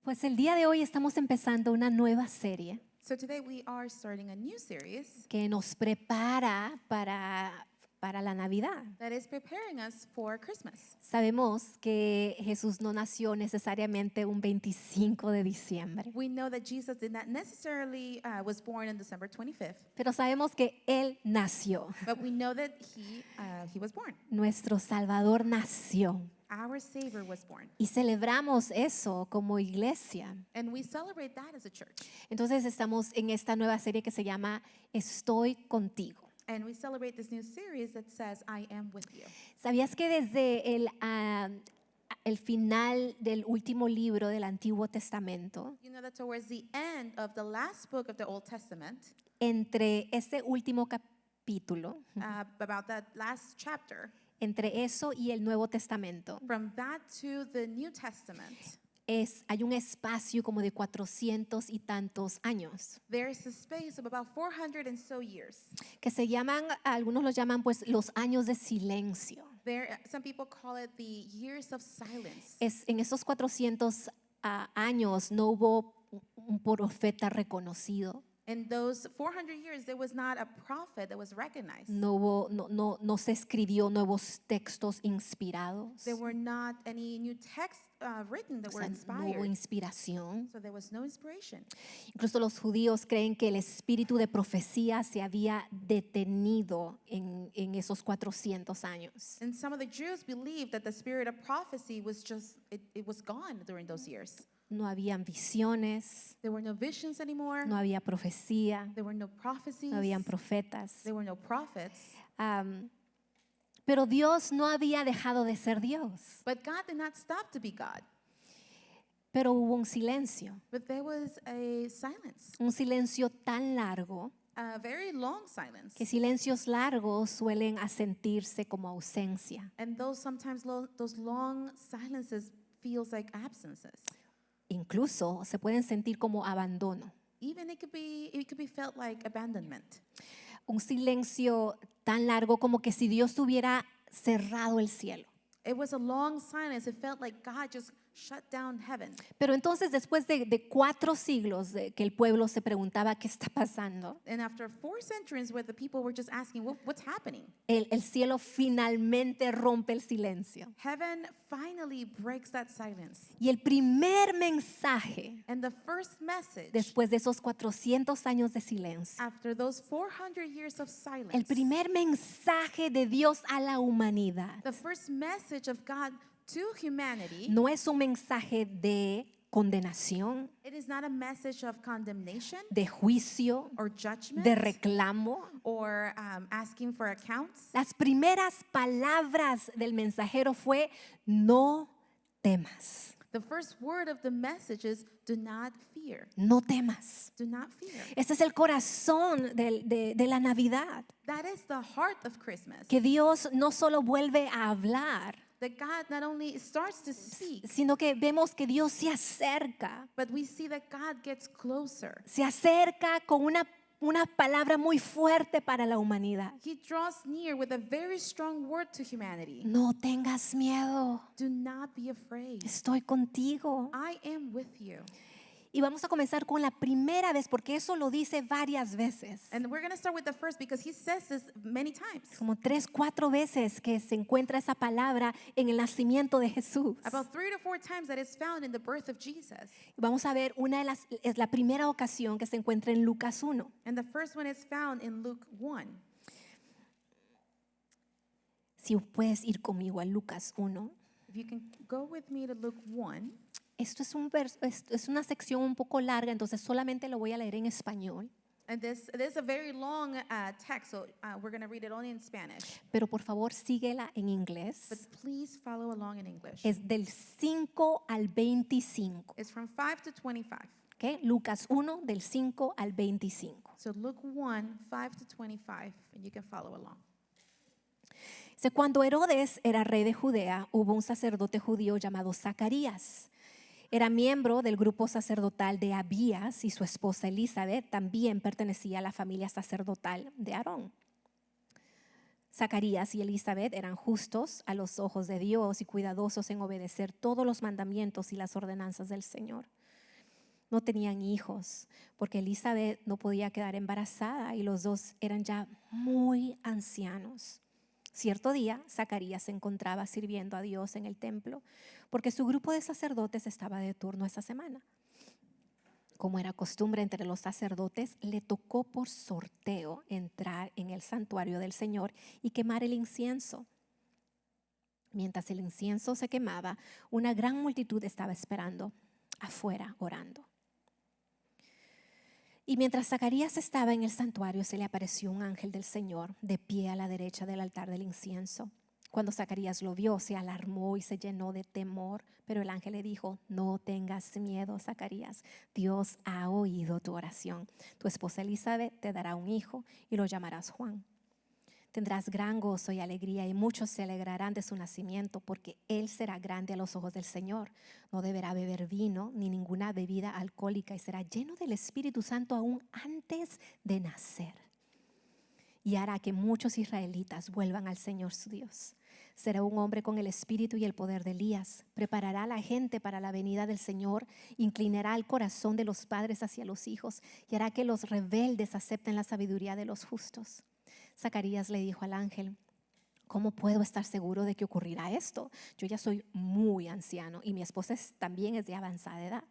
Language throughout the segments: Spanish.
Pues el día de hoy estamos empezando una nueva serie So today we are starting a new series que nos prepara para la Navidad. that is preparing us for Christmas. Sabemos que Jesús no nació necesariamente un 25 de diciembre, We know that Jesus did not necessarily was born on December 25th, pero sabemos que Él nació. but we know that he was born. Nuestro Salvador nació Our Savior was born, y celebramos eso como iglesia. and we celebrate that as a church. Entonces estamos en esta nueva serie que se llama Estoy contigo. And we celebrate this new series that says, I am with you. ¿Sabías que desde el final del último libro del Antiguo Testamento, You know that towards the end of the last book of the Old Testament, entre ese último capítulo, about that last chapter, entre eso y el Nuevo Testamento, from that to the New Testament, hay un espacio como de 400 y tantos años, there is a space of about 400 and so years. que se llaman, algunos los llaman pues los años de silencio. Some people call it the years of silence. En esos 400 años no hubo un profeta reconocido. In those 400 years, there was not a prophet that was recognized. No se escribió nuevos textos inspirados. There were not any new texts written that O were sea, no hubo inspired. inspiración. So there was no inspiration. Incluso los judíos creen que el espíritu de profecía se había detenido en esos 400 años. And some of the Jews believed that the spirit of prophecy was just, it was gone during those years. No habían visiones, There were no visions anymore. no había profecía, There were no prophecies. no habían profetas. There were no prophets. Pero Dios no había dejado de ser Dios. But God did not stop to be God. Pero hubo un silencio. But there was a silence, Un silencio tan largo a very long silence. que silencios largos suelen asentirse como ausencia. And those long silences feels like absences. Incluso se pueden sentir como abandono. Even it could be felt like abandonment. Un silencio tan largo como que si Dios hubiera cerrado el cielo. It was a long silence. It felt like God just shut down heaven. Pero entonces después de 4 siglos de que el pueblo se preguntaba qué está pasando, And after 4 centuries where the people were just asking, what's happening? el cielo finalmente rompe el silencio. Heaven finally breaks that silence. Y el primer mensaje And the first message después de esos 400 años de silencio, after those 400 years of silence, el primer mensaje de Dios a la humanidad the first message of God to humanity, no es un mensaje de condenación, it is not a message of condemnation de juicio, or judgment de reclamo. or asking for accounts. Las primeras palabras del mensajero fue no temas, The first word of the message is do not fear. no temas. Do not fear. Ese es el corazón de la Navidad, That is the heart of Christmas. que Dios no solo vuelve a hablar, That God not only starts to speak, sino que vemos que Dios se acerca but we see that God gets closer. con una palabra muy fuerte para la humanidad. He draws near with a very strong word to humanity. No tengas miedo, Do not be afraid. estoy contigo. I am with you. Y vamos a comenzar con la primera vez, porque eso lo dice varias veces. And we're going to start with the first because he says this many times. Como 3, 4 veces que se encuentra esa palabra en el nacimiento de Jesús. About 3 to 4 times that is found in the birth of Jesus. Vamos a ver, es la primera ocasión que se encuentra en Lucas 1. And the first one is found in Luke 1. Si puedes ir conmigo a Lucas 1. If you can go with me to Luke 1. Esto es una sección un poco larga, entonces solamente lo voy a leer en español. And this is a very long text, so we're going to read it only in Spanish. Pero por favor síguela en inglés. But please follow along in English. Es del 5 al 25. It's from 5 to 25. ¿Okay? Lucas 1 del 5 al 25. So Luke 1, 5 to 25, and you can follow along. Dice, cuando Herodes era rey de Judea, hubo un sacerdote judío llamado Zacarías. Era miembro del grupo sacerdotal de Abías y su esposa Elizabeth también pertenecía a la familia sacerdotal de Aarón. Zacarías y Elizabeth eran justos a los ojos de Dios y cuidadosos en obedecer todos los mandamientos y las ordenanzas del Señor. no tenían hijos porque Elizabeth no podía quedar embarazada y los dos eran ya muy ancianos. Cierto día, Zacarías se encontraba sirviendo a Dios en el templo porque su grupo de sacerdotes estaba de turno esa semana. Como era costumbre entre los sacerdotes, le tocó por sorteo entrar en el santuario del Señor y quemar el incienso. Mientras el incienso se quemaba, una gran multitud estaba esperando afuera orando. Y mientras Zacarías estaba en el santuario, se le apareció un ángel del Señor de pie a la derecha del altar del incienso. Cuando Zacarías lo vio, se alarmó y se llenó de temor, pero el ángel le dijo: no tengas miedo, Zacarías, Dios ha oído tu oración. Tu esposa Elizabeth te dará un hijo y lo llamarás Juan. Tendrás gran gozo y alegría y muchos se alegrarán de su nacimiento porque él será grande a los ojos del Señor. No deberá beber vino ni ninguna bebida alcohólica y será lleno del Espíritu Santo aún antes de nacer. Y hará que muchos israelitas vuelvan al Señor su Dios. Será un hombre con el espíritu y el poder de Elías. Preparará a la gente para la venida del Señor, inclinará el corazón de los padres hacia los hijos y hará que los rebeldes acepten la sabiduría de los justos. Zacarías le dijo al ángel: ¿cómo puedo estar seguro de que ocurrirá esto? Yo ya soy muy anciano y mi esposa también es de avanzada edad.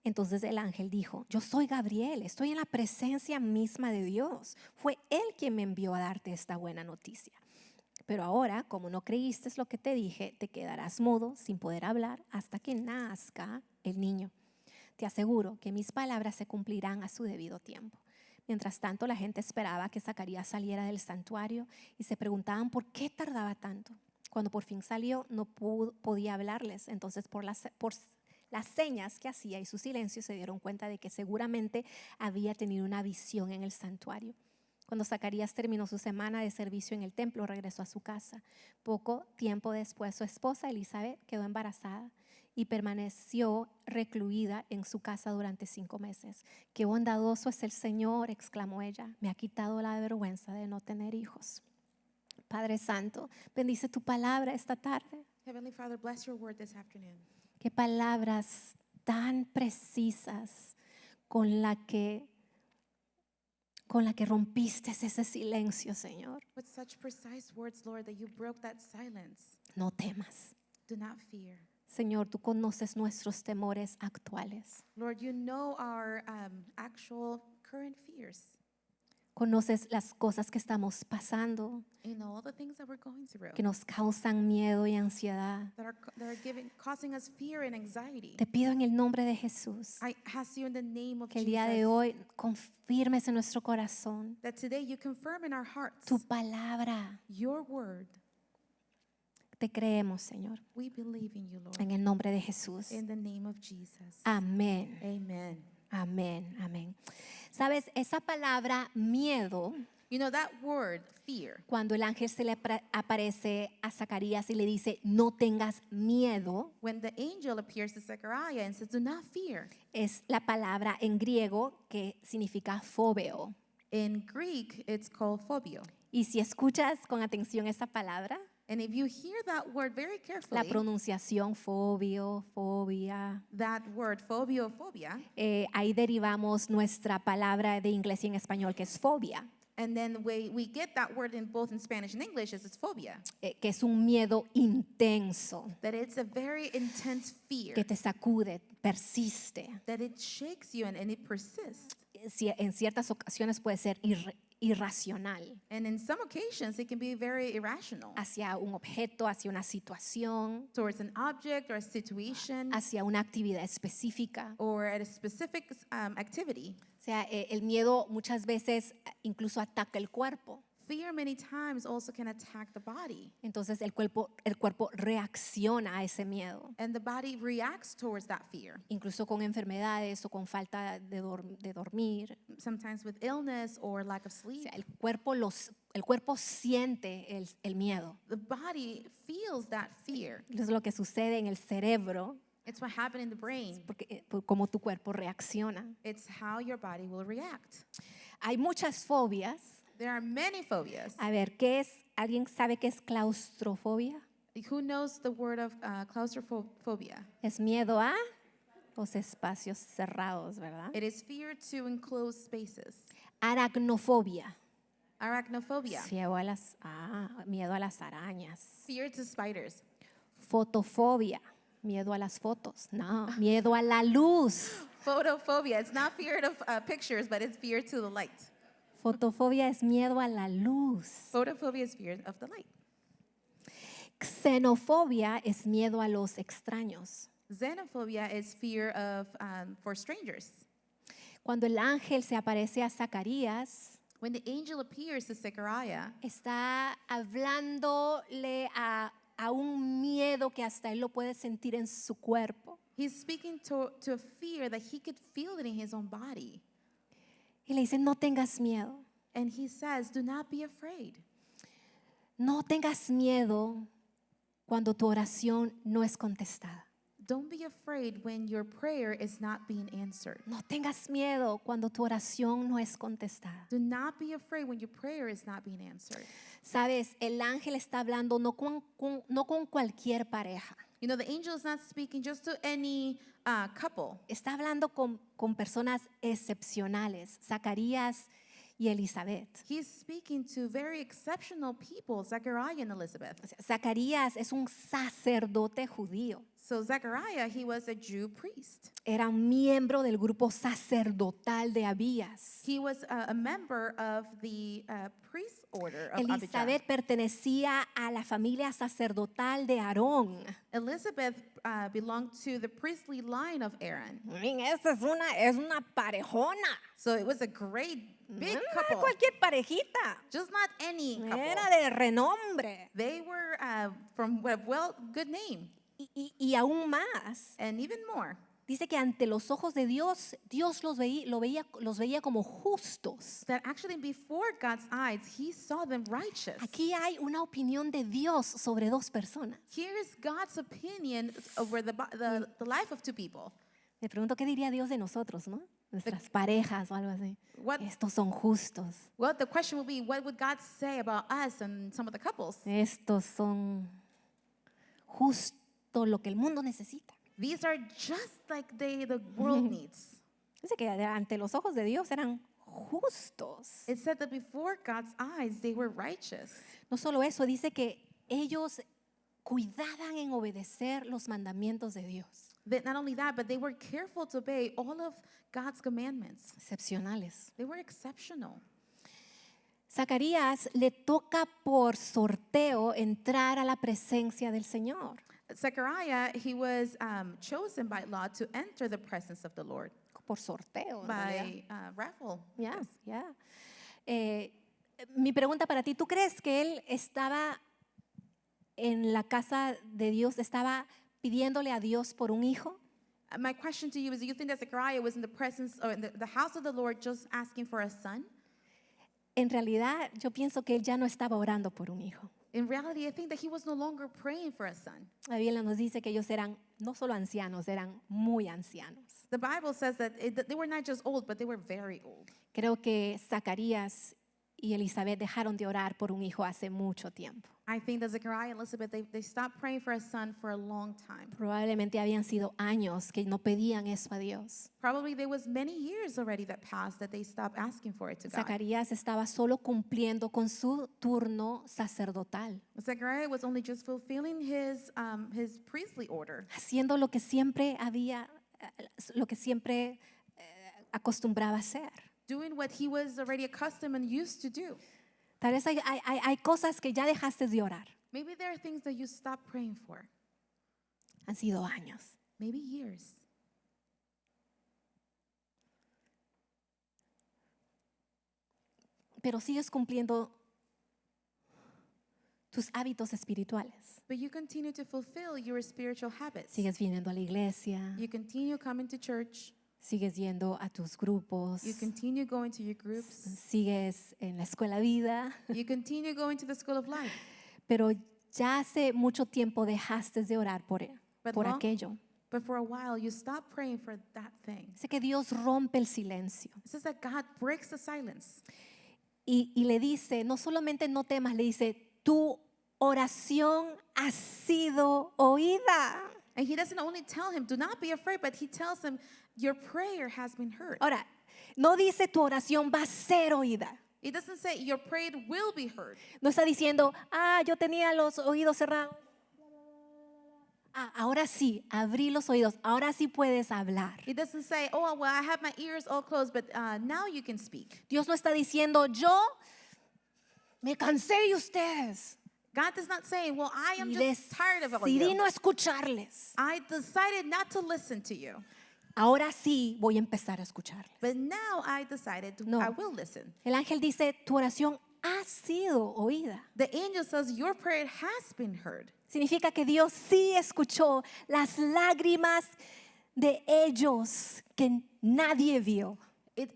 Entonces el ángel dijo: yo soy Gabriel, estoy en la presencia misma de Dios. Fue Él quien me envió a darte esta buena noticia. Pero ahora, como no creíste lo que te dije, te quedarás mudo sin poder hablar hasta que nazca el niño. Te aseguro que mis palabras se cumplirán a su debido tiempo. Mientras tanto, la gente esperaba que Zacarías saliera del santuario y se preguntaban por qué tardaba tanto. Cuando por fin salió, no podía hablarles. Entonces, por las señas que hacía y su silencio, se dieron cuenta de que seguramente había tenido una visión en el santuario. Cuando Zacarías terminó su semana de servicio en el templo, regresó a su casa. Poco tiempo después, su esposa Elizabeth quedó embarazada y permaneció recluida en su casa durante 5 meses. ¡Qué bondadoso es el Señor!, exclamó ella. Me ha quitado la vergüenza de no tener hijos. Padre Santo, bendice tu palabra esta tarde. Heavenly Father, bless your word this afternoon. Qué palabras tan precisas con la que rompiste ese silencio, Señor. With such precise words, Lord, that you broke that silence. No temas. Do not fear. Señor, tú conoces nuestros temores actuales. Lord, you know our actual current fears. Conoces las cosas que estamos pasando, You know all the things that we're going through que nos causan miedo y ansiedad. that are causing us fear and anxiety. Te pido en el nombre de Jesús I ask you in the name of que el día de Jesus hoy confirmes en nuestro corazón that today you confirm in our hearts tu palabra. your word. Te creemos, Señor, We believe in you, Lord. en el nombre de Jesús. In the name of Jesus. Amén. Amen. Amén. Amén. Sabes, esa palabra miedo, You know that word, fear, cuando el ángel se le aparece a Zacarías y le dice: no tengas miedo, when the angel appears to Zechariah and says, do not fear. es la palabra en griego que significa fobeo. In Greek, it's called phobia. Y si escuchas con atención esa palabra, And if you hear that word very la carefully, pronunciación fobio, fobia, that word phobia, ahí derivamos nuestra palabra de inglés y en español que es fobia, and then we get that word in both in Spanish and English as it's phobia, que es un miedo intenso, that it's a very intense fear, que te sacude, persiste. that it shakes you and it persists. En ciertas ocasiones puede ser irracional And in some occasions, it can be very irrational hacia un objeto, hacia una situación, towards an object or a situation hacia una actividad específica. or at a specific activity. O sea, el miedo muchas veces incluso ataca el cuerpo. Fear many times also can attack the body, Entonces el cuerpo reacciona a ese miedo, and the body reacts towards that fear, incluso con enfermedades o con falta de dormir. sometimes with illness or lack of O sleep. sea, el cuerpo siente el miedo. The body feels that fear. Es lo que sucede en el cerebro, It's what happened in the brain. porque como tu cuerpo reacciona. It's how your body will react. Hay muchas fobias. There are many phobias. A ver, ¿qué es? ¿Alguien sabe qué es claustrofobia? Who knows the word of claustrophobia? Es miedo a los espacios cerrados, ¿verdad? It is fear to enclosed spaces. Aracnofobia. Arachnophobia, Miedo a las arañas. fear to spiders. Fotofobia, miedo a las fotos. No, miedo a la luz. Photophobia, it's not fear of pictures, but it's fear to the light. Fotofobia es miedo a la luz. Photophobia is fear of the light. Xenofobia es miedo a los extraños. Xenophobia is fear of for strangers. Cuando el ángel se aparece a Zacarías, When the angel appears to Zechariah, está hablándole a un miedo que hasta él lo puede sentir en su cuerpo. he's speaking to a fear that he could feel it in his own body. Y le dice, no tengas miedo. And he says, do not be afraid. No tengas miedo cuando tu oración no es contestada. Don't be afraid when your prayer is not being answered. No tengas miedo cuando tu oración no es contestada. Do not be afraid when your prayer is not being answered. Sabes, el ángel está hablando no con cualquier pareja. You know, the angel is not speaking just to any couple. Está hablando con personas excepcionales, Zacarías y Elizabeth. He's speaking to very exceptional people, Zechariah and Elizabeth. O sea, Zacarías es un sacerdote judío. So Zechariah, he was a Jew priest. Era un miembro del grupo sacerdotal de Abías. He was a member of the priest order of Abijah. Elizabeth pertenecía a la familia sacerdotal de Aarón. Elizabeth belonged to the priestly line of Aaron. Esta es una parejona. So it was a great, big No couple. cualquier parejita. Just not any couple. Era de renombre. They were from a good name. Y aún más, And even more, dice que ante los ojos de Dios, Dios los veía como justos. that actually before God's eyes, he saw them righteous. Aquí hay una opinión de Dios sobre dos personas. Here is God's opinion over the life of two people. Me pregunto qué diría Dios de nosotros, ¿no? Nuestras parejas o algo así. What- Estos son justos. Well, the question will be, what would God say about us and some of the couples? Estos son justo lo que el mundo necesita. These are just like the world needs. Dice que ante los ojos de Dios eran justos. It said that before God's eyes, they were righteous. No solo eso, dice que ellos cuidaban en obedecer los mandamientos de Dios. That not only that, but they were careful to obey all of God's commandments. Excepcionales. They were exceptional. Zacarías le toca por sorteo entrar a la presencia del Señor. Zechariah, he was chosen by law to enter the presence of the Lord Por sorteo. en realidad. by raffle. Ya, ya. Mi pregunta para ti, ¿tú crees que él estaba en la casa de Dios, estaba pidiéndole a Dios por un hijo? My question to you is, do you think that Zechariah was in the presence or in the house of the Lord just asking for a son? En realidad, yo pienso que él ya no estaba orando por un hijo. In reality, I think that he was no longer praying for a son. La Biblia nos dice que ellos eran no solo ancianos, eran muy ancianos. The Bible says that they were not just old, but they were very old. Creo que Zacarías y Elizabeth dejaron de orar por un hijo hace mucho tiempo. I think that Zechariah and Elizabeth, they stopped praying for a son for a long time. Probablemente habían sido años que no pedían eso a Dios. Probably there was many years already that passed that they stopped asking for it to God. Zacarías estaba solo cumpliendo con su turno sacerdotal, Zechariah was only just fulfilling his priestly order, haciendo lo que siempre acostumbraba hacer. doing what he was already accustomed and used to do. Tal vez hay cosas que ya dejaste de orar. Maybe there are things that you stopped praying for. Han sido años. Maybe years. Pero sigues cumpliendo tus hábitos espirituales. But you continue to fulfill your spiritual habits. Sigues viniendo a la iglesia, You continue coming to church. sigues yendo a tus grupos, You continue going to your groups. sigues en la escuela vida, You continue going to the school of life. pero ya hace mucho tiempo dejaste de orar por Long- aquello. But for a while, you stop praying for that thing. Dice que Dios rompe el silencio It says that God breaks the silence. y le dice, no solamente no temas, le dice, tu oración ha sido oída. And he doesn't only tell him, do not be afraid, but he tells him, your prayer has been heard. Ahora, no dice tu oración va a ser oída. It doesn't say your prayer will be heard. No está diciendo, yo tenía los oídos cerrados. Ahora sí, abrí los oídos. Ahora sí puedes hablar. It doesn't say, oh, well, I have my ears all closed, but now you can speak. Dios no está diciendo, yo me cansé de ustedes. God does not say, well, I am Y just tired of all decidí you. no escucharles. I decided not to listen to you. Ahora sí voy a empezar a escucharles. But now I decided No. I will listen. El ángel dice, tu oración ha sido oída. The angel says, your prayer has been heard. Significa que Dios sí escuchó las lágrimas de ellos que nadie vio.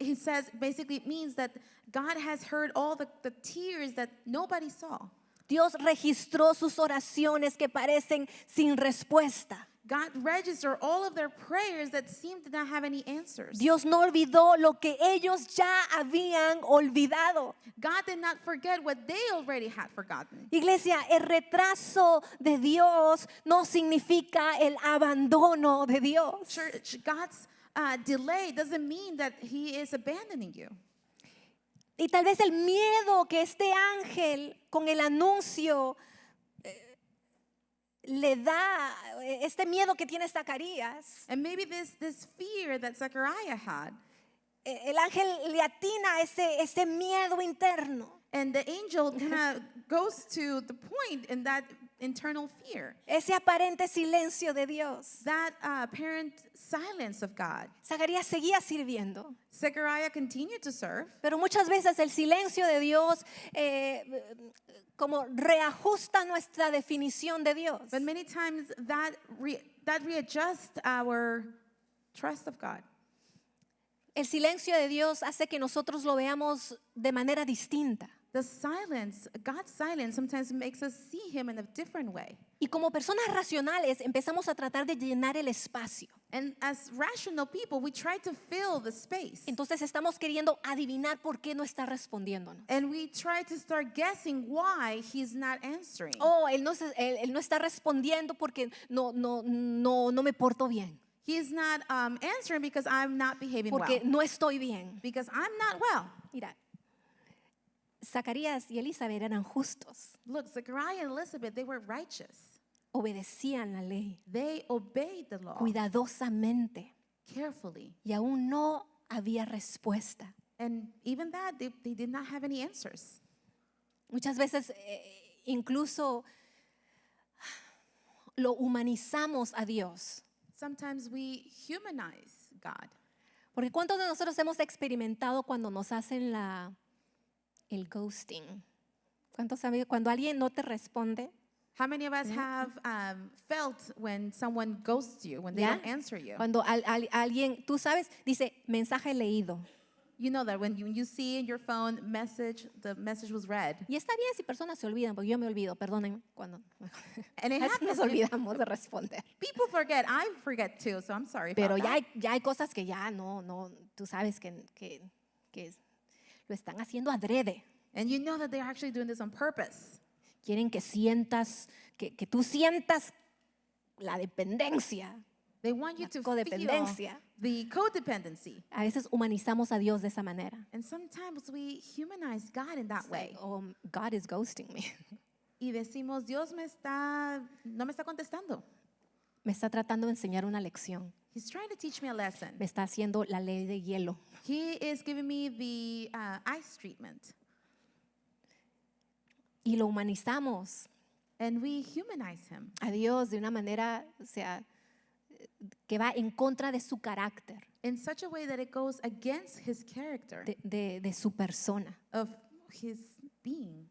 He says, basically, it means that God has heard all the tears that nobody saw. Dios registró sus oraciones que parecen sin respuesta. God registered all of their prayers that seemed to not have any answers. Dios no olvidó lo que ellos ya habían olvidado. God did not forget what they already had forgotten. Iglesia, el retraso de Dios no significa el abandono de Dios. Church, God's delay doesn't mean that he is abandoning you. Y tal vez el miedo que este ángel con el anuncio le da, este miedo que tiene Zacarías, And maybe this fear that Zechariah had, el ángel le atina ese miedo interno. and the angel kind of goes to the point in that internal fear, Ese aparente silencio de Dios. that apparent silence of God. Zacarías seguía sirviendo, Zechariah continued to serve, pero muchas veces el silencio de Dios como reajusta nuestra definición de Dios. but many times that readjusts our trust of God. El silencio de Dios hace que nosotros lo veamos de manera distinta. The silence, God's silence, sometimes makes us see him in a different way. Y como personas racionales empezamos a tratar de llenar el espacio. And as rational people, we try to fill the space. Entonces estamos queriendo adivinar por qué no está respondiéndonos. And we try to start guessing why he's not answering. Él no está respondiendo porque no me porto bien. He's not answering because I'm not behaving Porque well. no estoy bien. Because I'm not well. Mira, Zacarías y Elizabeth eran justos. Look, Zechariah and Elizabeth, they were righteous. Obedecían la ley They obeyed the law cuidadosamente carefully. y aún no había respuesta. And even that, they did not have any answers. Muchas veces incluso lo humanizamos a Dios. Sometimes we humanize God. Porque ¿cuántos de nosotros hemos experimentado cuando nos hacen el ghosting? ¿Cuántos saben cuando alguien no te responde? How many of us have felt when someone ghosts you, when they ¿Ya? don't answer you? Cuando alguien, tú sabes, dice mensaje leído. You know that when you see in your phone message, the message was read. Y está bien si personas se olvidan, porque yo me olvido, perdonen cuando And it a veces nos happens. olvidamos de responder. People forget. I forget too, so I'm sorry Pero about that. ya hay cosas que ya no, tú sabes que lo están haciendo adrede. And you know that they're actually doing this on purpose. Quieren que sientas, que tú sientas la dependencia. They want you La to feel codependencia. the codependency. A veces humanizamos a Dios de esa manera. And sometimes we humanize God in that way. Oh, God is ghosting me. Y decimos, Dios no me está contestando. Me está tratando de enseñar una lección. He's trying to teach me a lesson. Me está haciendo la ley de hielo. He is giving me the ice treatment. Y lo humanizamos And we humanize him a Dios de una manera, o sea, que va en contra de su carácter, in such a way that it goes against his character, de su persona. of his being.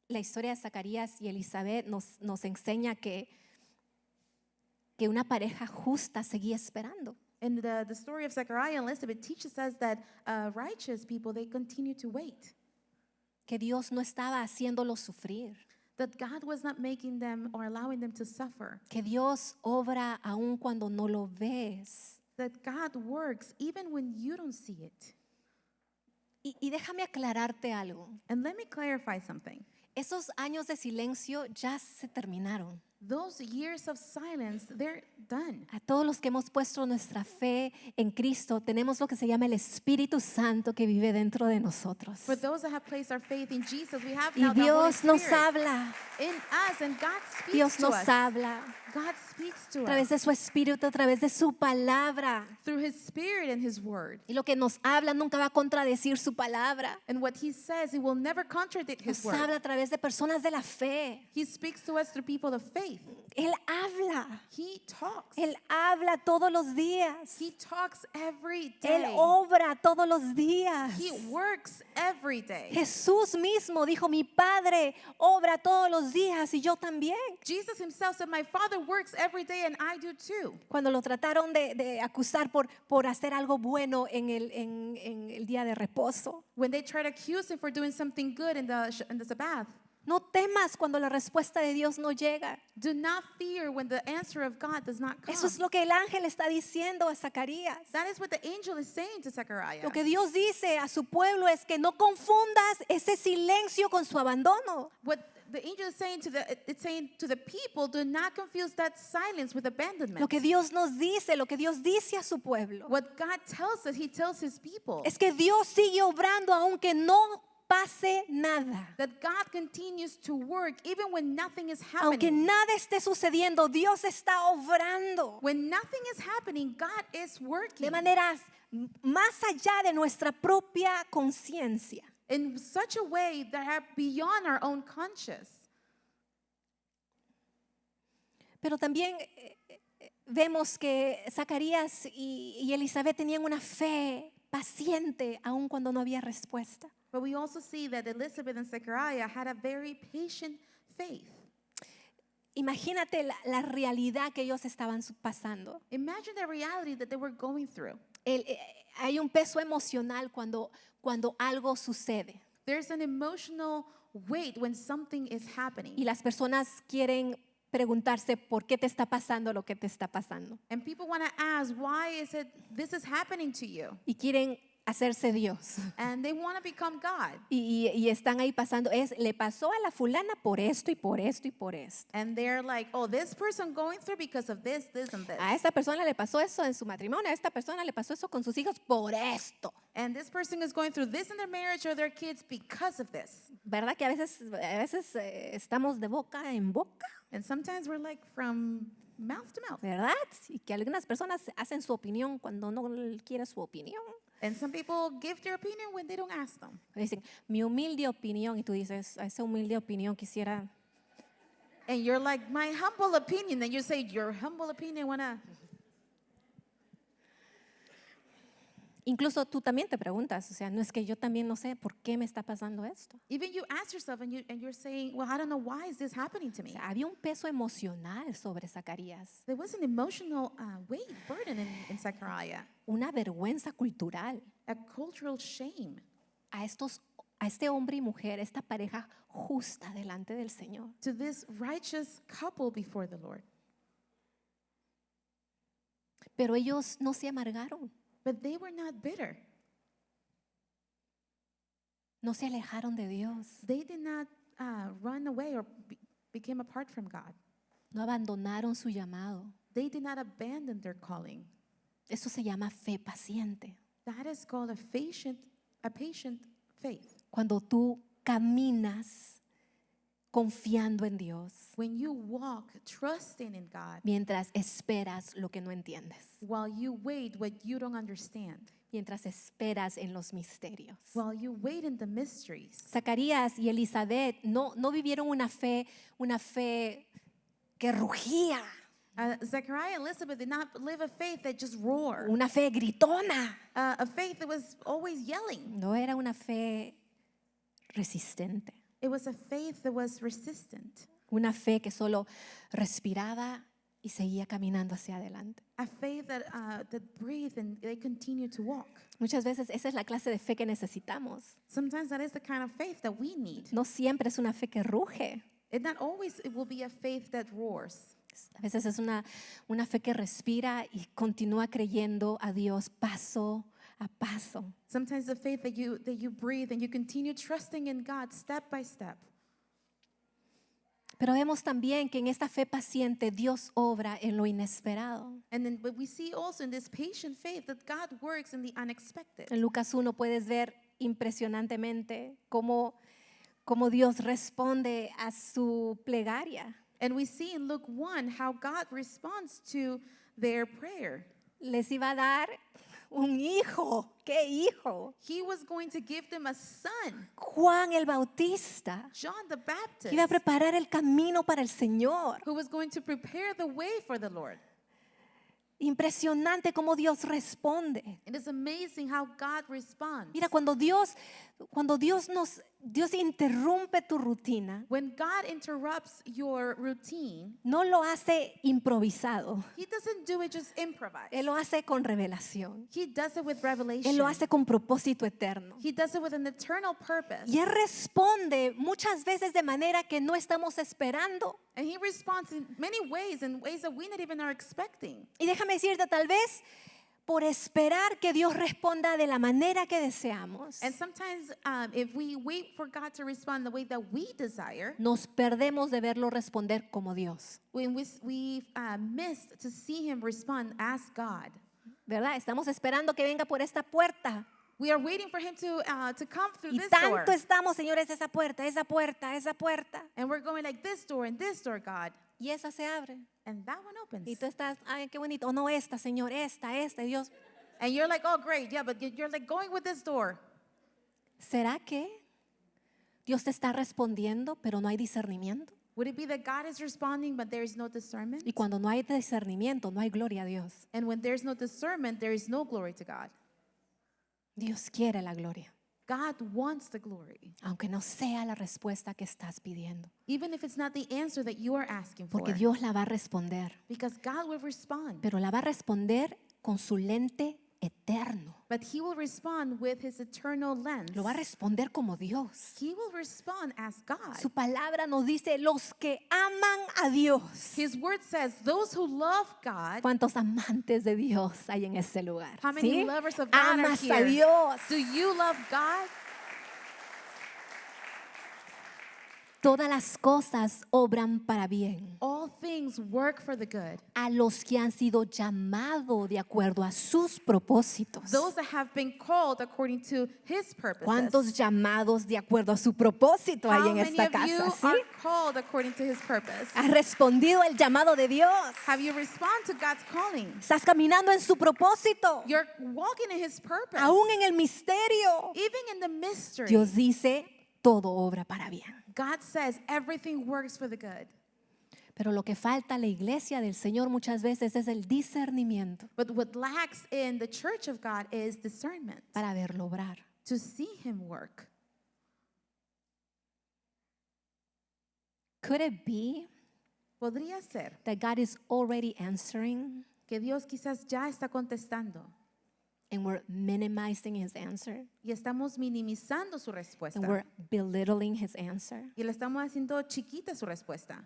La historia de Zacarías y Elizabeth nos enseña que una pareja justa seguía esperando. And the story of Zechariah and Elizabeth teaches us that righteous people, they continue to wait. Que Dios no estaba haciéndolos sufrir. That God was not making them or allowing them to suffer. Que Dios obra aun cuando no lo ves. That God works even when you don't see it. Y déjame aclararte algo. And let me clarify something. Esos años de silencio ya se terminaron. those years of silence, they're done. A todos los que hemos puesto nuestra fe en Cristo, tenemos lo que se llama el Espíritu Santo que vive dentro de nosotros. For those that have placed our faith in Jesus, we have Y now the Holy Dios nos Spirit habla, in us, and God speaks Dios to nos us. habla God speaks to a través us de su Espíritu, a través de su palabra. through His Spirit and His Word. Y lo que nos habla nunca va a contradecir su palabra. And what He says, He will never contradict His Nos Word. habla a través de personas de la fe. He speaks to us through people of faith. Él habla. He talks. Él habla todos los días. He talks every Él day. obra todos los días. He works every day. Jesús mismo dijo, mi Padre obra todos los días y yo también. Jesus Himself said, my Father works every day and I do too. Cuando lo trataron de acusar por hacer algo bueno en el día de reposo. When they try to accuse Him for doing something good in the Sabbath, No temas cuando la respuesta de Dios no llega. do not fear when the answer of God does not come. Eso es lo que el ángel está diciendo a Zacarías. That is what the angel is saying to Zechariah. Lo que Dios dice a su pueblo es que no confundas ese silencio con su abandono. What the angel is saying to the people, do not confuse that silence with abandonment. Lo que Dios nos dice, lo que Dios dice a su pueblo, What God tells us, He tells His people. es que Dios sigue obrando aunque no pase nada. That God continues to work even when nothing is Aunque happening. nada esté sucediendo, Dios está obrando When nothing is happening, God is working de maneras más allá de nuestra propia conciencia. in such a way that are beyond our own conscious. Pero también vemos que Zacarías y Elizabeth tenían una fe paciente aun cuando no había respuesta. But we also see that Elizabeth and Zechariah had a very patient faith. Imagínate la realidad que ellos estaban pasando. Imagine the reality that they were going through. Hay un peso emocional cuando algo sucede There's an emotional weight when something is happening. y las personas quieren preguntarse por qué te está pasando lo que te está pasando And people want to ask, why is it this is happening to you? y quieren hacerse Dios And they want to become God. y están ahí pasando, le pasó a la fulana por esto y por esto y por esto. And they're like, oh, this person going through because of this, and this. A esta persona le pasó eso en su matrimonio, a esta persona le pasó eso con sus hijos por esto. And this person is going through this in their marriage or their kids because of this. ¿Verdad que a veces estamos de boca en boca? And sometimes we're like from mouth to mouth. ¿Verdad? Y que algunas personas hacen su opinión cuando no quiere su opinión. And some people give their opinion when they don't ask them. Dicen, mi humilde opinión, y tú dices, a esa humilde opinión quisiera. And you're like, my humble opinion. And you say, your humble opinion wanna. Incluso tú también te preguntas, o sea, no es que yo también no sé por qué me está pasando esto. Even you ask yourself and you're saying, well, I don't know why is this happening to O me. sea, había un peso emocional sobre Zacarías, There was an emotional weight, burden in Zechariah, una vergüenza cultural. a cultural shame A este hombre y mujer, esta pareja justa delante del Señor. to this righteous couple before the Lord. Pero ellos no se amargaron, But they were not bitter. no se alejaron de Dios, They did not run away or became apart from God. no abandonaron su llamado. They did not abandon their calling. Eso se llama fe paciente. That is called a patient faith. Cuando tú caminas confiando en Dios When you walk trusting in God mientras esperas lo que no entiendes, while you wait what you don't understand, mientras esperas en los misterios. while you wait in the mysteries. Zacarías y Elizabeth no vivieron una fe que rugía, Zechariah and Elizabeth did not live a faith that just roared, una fe gritona. a faith that was always yelling. No era una fe resistente, It was a faith that was resistant, una fe que solo respiraba y seguía caminando hacia adelante. a faith that breathed and they continued to walk. Muchas veces esa es la clase de fe que necesitamos. Sometimes that is the kind of faith that we need. No siempre es una fe que ruge. Not always it will be a faith that roars. A veces es una fe que respira y continúa creyendo a Dios paso a paso. Sometimes the faith that you breathe and you continue trusting in God step by step. Pero vemos también que en esta fe paciente Dios obra en lo inesperado. But we see also in this patient faith that God works in the unexpected. En Lucas 1 puedes ver impresionantemente cómo Dios responde a su plegaria. And we see in Luke 1 how God responds to their prayer. Les iba a dar un hijo. ¿Qué hijo? He was going to give them a son, Juan el Bautista. John the Baptist, Iba a preparar el camino para el Señor. who was going to prepare the way for the Lord. Impresionante cómo Dios responde. It is amazing how God responds. Mira, cuando Dios interrumpe tu rutina, When God interrupts your routine, no lo hace improvisado. He doesn't do it just improvised. Él lo hace con revelación. He does it with Él revelation. lo hace con propósito eterno. He does it with an eternal purpose. Y Él responde muchas veces de manera que no estamos esperando. And He responds in many ways, in ways that we not even are expecting. Y déjame decirte, tal vez por esperar que Dios responda de la manera que deseamos, And sometimes if we wait for God to respond the way that we desire, nos perdemos de verlo responder como Dios. when we missed to see Him respond as God. ¿Verdad? Estamos esperando que venga por esta puerta. We are waiting for Him to come through Y this door. tanto estamos, señores, esa puerta, esa puerta, esa puerta. And we're going like this door and this door, God. Y esa se abre. And that one opens. Y tú estás, ay, qué bonito. Oh, no, esta, Señor, esta, y Dios. And you're like, oh, great, yeah, but you're like going with this door. ¿Será que Dios te está respondiendo, pero no hay discernimiento? Would it be that God is responding, but there is no discernment? Y cuando no hay discernimiento, no hay gloria a Dios. And when there's no discernment, there is no glory to God. Dios quiere la gloria, God wants the glory, aunque no sea la respuesta que estás pidiendo. even if it's not the answer that you are asking for. Porque Dios la va a responder, Because God will respond, pero la va a responder con su lente eterno. but He will respond with His eternal lens. Lo va a responder como Dios. He will respond as God. Su palabra nos dice, los que aman a Dios. His word says, those who love God, ¿Cuántos amantes de Dios hay en ese lugar? how many ¿Sí? lovers of God are Amas a here? Dios. Do you love God? Todas las cosas obran para bien All things work for the good. a los que han sido llamados de acuerdo a sus propósitos. Those that have been called according to His purposes. ¿Cuántos llamados de acuerdo a su propósito hay How en many esta of you casa? ¿Sí? are called according to His purpose? ¿Has respondido el llamado de Dios? Have you responded to God's calling? ¿Estás caminando en su propósito? You're walking in His purpose. Aún en el misterio. Even in the mystery, Dios dice, todo obra para bien. God says everything works for the good. Pero lo que falta a la iglesia del Señor muchas veces es el discernimiento But what lacks in the church of God is discernment para verlo obrar. to see Him work. Could it be Podría ser that God is already answering que Dios quizás ya está contestando and we're minimizing his answer y estamos minimizando su respuesta and we're belittling his answer? y le estamos haciendo chiquita su respuesta?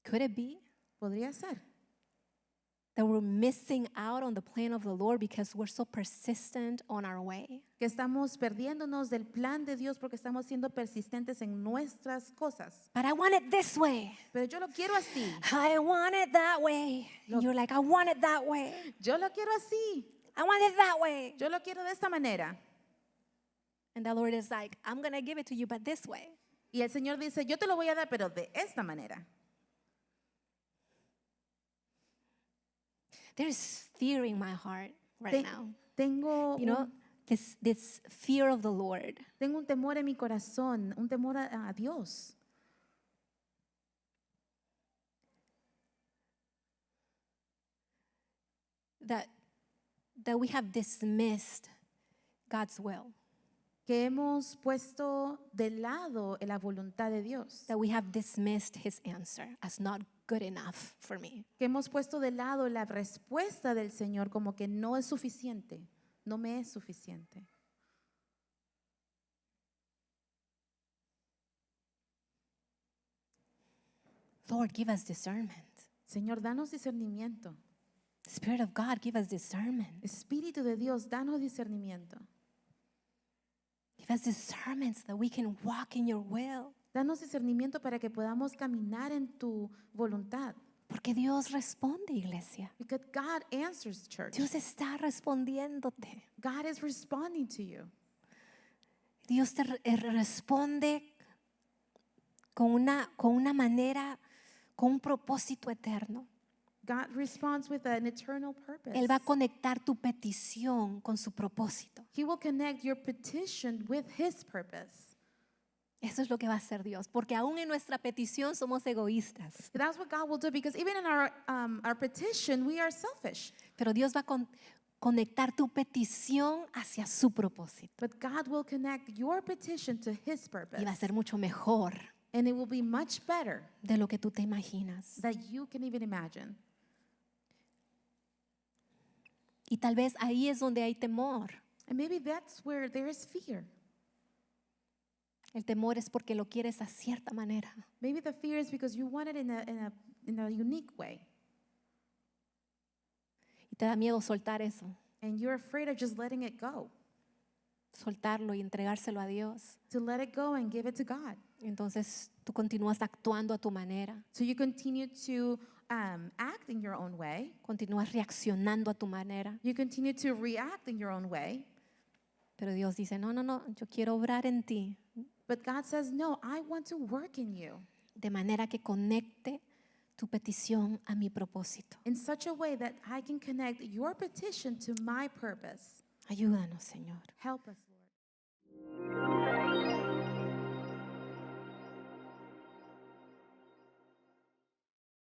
Could it be Podría ser that we're missing out on the plan of the Lord because we're so persistent on our way? que estamos perdiéndonos del plan de Dios porque estamos siendo persistentes en nuestras cosas. But I want it this way. Pero yo lo quiero así. I want it that way. And you're like, I want it that way. Yo lo quiero así. I want it that way. Yo lo quiero de esta manera. And the Lord is like, I'm going to give it to you, but this way. Y el Señor dice, yo te lo voy a dar, pero de esta manera. There's fear in my heart right Te- now. Tengo, You know, this fear of the Lord. tengo un temor en mi corazón, un temor a Dios. That we have dismissed God's will. Que hemos puesto de lado la voluntad de Dios. That we have dismissed his answer as not good enough for me. Que hemos puesto de lado la respuesta del Señor como que no es suficiente. No me es suficiente. Lord, give us discernment. Señor, danos discernimiento. Spirit of God, give us discernment. Espíritu de Dios, danos discernimiento. Give us discernment so that we can walk in your will. Danos discernimiento para que podamos caminar en tu voluntad. Porque Dios responde, iglesia. Because God answers, church. Dios está respondiéndote. God is responding to you. Dios te responde con una manera, con un propósito eterno. God responds with an eternal purpose. Él va a conectar tu petición con su propósito. He will connect your petition with His purpose. Eso es lo que va a hacer Dios, porque aún en nuestra petición somos egoístas. That's what God will do, because even in our petition, we are selfish. Pero Dios va a conectar tu petición hacia su propósito. But God will connect your petition to His purpose. Y va a ser mucho mejor And it will be much better de lo que tú te imaginas. than you can even imagine. Y tal vez ahí es donde hay temor. And maybe that's where there is fear. El temor es porque lo quieres a cierta manera. Maybe the fear is because you want it in a unique way. Y te da miedo soltar eso, And you're afraid of just letting it go. soltarlo y entregárselo a Dios. To let it go and give it to God. Entonces tú continúas actuando a tu manera, So you continue to act in your own way. continúas reaccionando a tu manera. You continue to react in your own way. Pero Dios dice, no, yo quiero obrar en ti But God says, no, I want to work in you de manera que conecte tu petición a mi propósito. in such a way that I can connect your petition to my purpose. Ayúdanos, Señor. Help us.